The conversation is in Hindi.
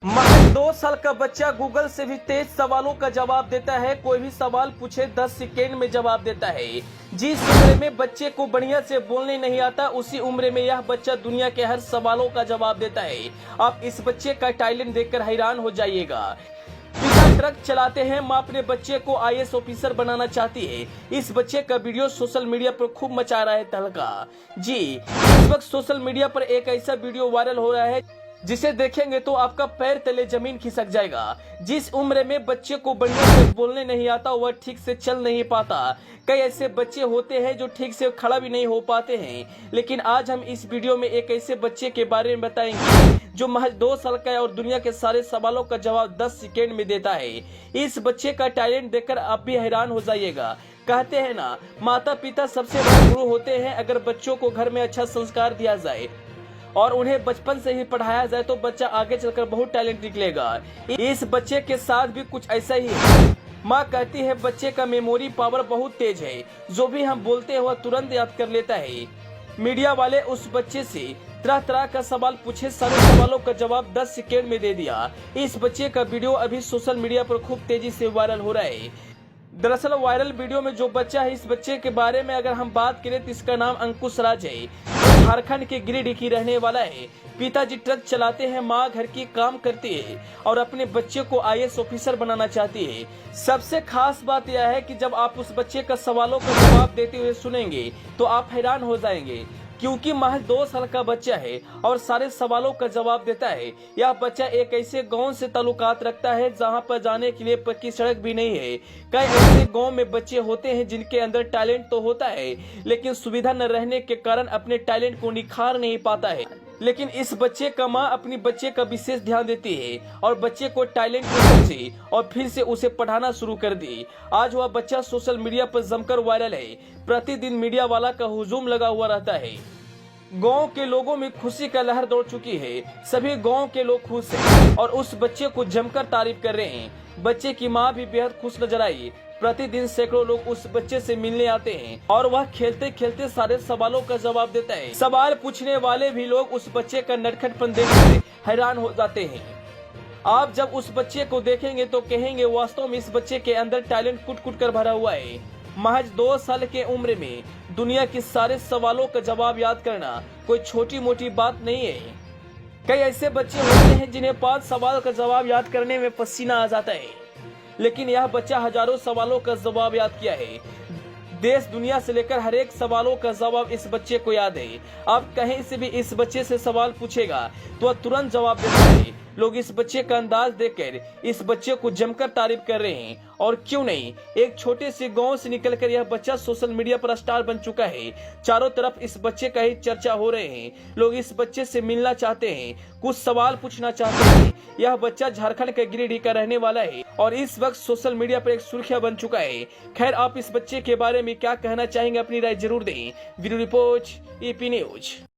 महज 2 साल का बच्चा गूगल से भी तेज सवालों का जवाब देता है। कोई भी सवाल पूछे 10 सेकेंड में जवाब देता है। जिस उम्र में बच्चे को बढ़िया से बोलने नहीं आता, उसी उम्र में यह बच्चा दुनिया के हर सवालों का जवाब देता है। आप इस बच्चे का टैलेंट देखकर हैरान हो जाइएगा। पिता ट्रक चलाते हैं, माँ अपने बच्चे को आईएएस ऑफिसर बनाना चाहती है। इस बच्चे का वीडियो सोशल मीडिया पर खूब मचा रहा है तहलका। जी, इस वक्त सोशल मीडिया पर एक ऐसा वीडियो वायरल हो रहा है जिसे देखेंगे तो आपका पैर तले जमीन खिसक जाएगा। जिस उम्र में बच्चे को बढ़िया से बोलने नहीं आता, वह ठीक से चल नहीं पाता। कई ऐसे बच्चे होते हैं जो ठीक से खड़ा भी नहीं हो पाते हैं। लेकिन आज हम इस वीडियो में एक ऐसे बच्चे के बारे में बताएंगे जो महज 2 साल का है और दुनिया के सारे सवालों का जवाब 10 सेकेंड में देता है। इस बच्चे का टैलेंट देखकर आप भी हैरान हो जाइएगा। कहते हैं ना, माता पिता सबसे बड़े गुरु होते हैं। अगर बच्चों को घर में अच्छा संस्कार दिया जाए और उन्हें बचपन से ही पढ़ाया जाए तो बच्चा आगे चलकर बहुत टैलेंट निकलेगा। इस बच्चे के साथ भी कुछ ऐसा ही है। माँ कहती है बच्चे का मेमोरी पावर बहुत तेज है, जो भी हम बोलते हैं वह तुरंत याद कर लेता है। मीडिया वाले उस बच्चे से तरह तरह का सवाल पूछे, सारे सवालों का जवाब 10 सेकेंड में दे दिया। इस बच्चे का वीडियो अभी सोशल मीडिया पर खूब तेजी से वायरल हो रहा है। दरअसल वायरल वीडियो में जो बच्चा है, इस बच्चे के बारे में अगर हम बात करें तो इसका नाम अंकुश राज है। झारखंड के गिरिडीह की रहने वाला है। पिताजी ट्रक चलाते हैं, माँ घर की काम करती है और अपने बच्चे को आईएएस ऑफिसर बनाना चाहती है। सबसे खास बात यह है कि जब आप उस बच्चे का सवालों का जवाब देते हुए सुनेंगे तो आप हैरान हो जाएंगे, क्योंकि महज 2 साल का बच्चा है और सारे सवालों का जवाब देता है। यह बच्चा एक ऐसे गांव से ताल्लुकात रखता है जहां पर जाने के लिए पक्की सड़क भी नहीं है। कई ऐसे गांव में बच्चे होते हैं जिनके अंदर टैलेंट तो होता है, लेकिन सुविधा न रहने के कारण अपने टैलेंट को निखार नहीं पाता है। लेकिन इस बच्चे का माँ अपनी बच्चे का विशेष ध्यान देती है और बच्चे को टैलेंट को समझी और फिर से उसे पढ़ाना शुरू कर दी। आज वह बच्चा सोशल मीडिया पर जमकर वायरल है। प्रतिदिन मीडिया वाला का हुजूम लगा हुआ रहता है। गांव के लोगों में खुशी का लहर दौड़ चुकी है। सभी गांव के लोग खुश हैं और उस बच्चे को जमकर तारीफ कर रहे हैं। बच्चे की माँ भी बेहद खुश नजर आई। प्रतिदिन सैकड़ों लोग उस बच्चे से मिलने आते हैं और वह खेलते खेलते सारे सवालों का जवाब देता है। सवाल पूछने वाले भी लोग उस बच्चे का नटखटपन देखकर हैरान हो जाते हैं। आप जब उस बच्चे को देखेंगे तो कहेंगे वास्तव में इस बच्चे के अंदर टैलेंट कुट कुट कर भरा हुआ है। महज 2 साल के उम्र में दुनिया के सारे सवालों का जवाब याद करना कोई छोटी मोटी बात नहीं है। कई ऐसे बच्चे होते हैं जिन्हें 5 सवाल का जवाब याद करने में पसीना आ जाता है, लेकिन यह बच्चा हजारों सवालों का जवाब याद किया है। देश दुनिया से लेकर हर एक सवालों का जवाब इस बच्चे को याद है। आप कहीं से भी इस बच्चे से सवाल पूछेगा तो वह तुरंत जवाब देता है। लोग इस बच्चे का अंदाज देखकर इस बच्चे को जमकर तारीफ कर रहे हैं। और क्यों नहीं, एक छोटे से गांव से निकलकर यह बच्चा सोशल मीडिया पर स्टार बन चुका है। चारों तरफ इस बच्चे का ही चर्चा हो रहे हैं। लोग इस बच्चे से मिलना चाहते हैं, कुछ सवाल पूछना चाहते हैं। यह बच्चा झारखंड के गिरिडीह का रहने वाला है और इस वक्त सोशल मीडिया पर एक सुर्खियां बन चुका है। खैर, आप इस बच्चे के बारे में क्या कहना चाहेंगे, अपनी राय जरूर दें। Bureau report, AP news.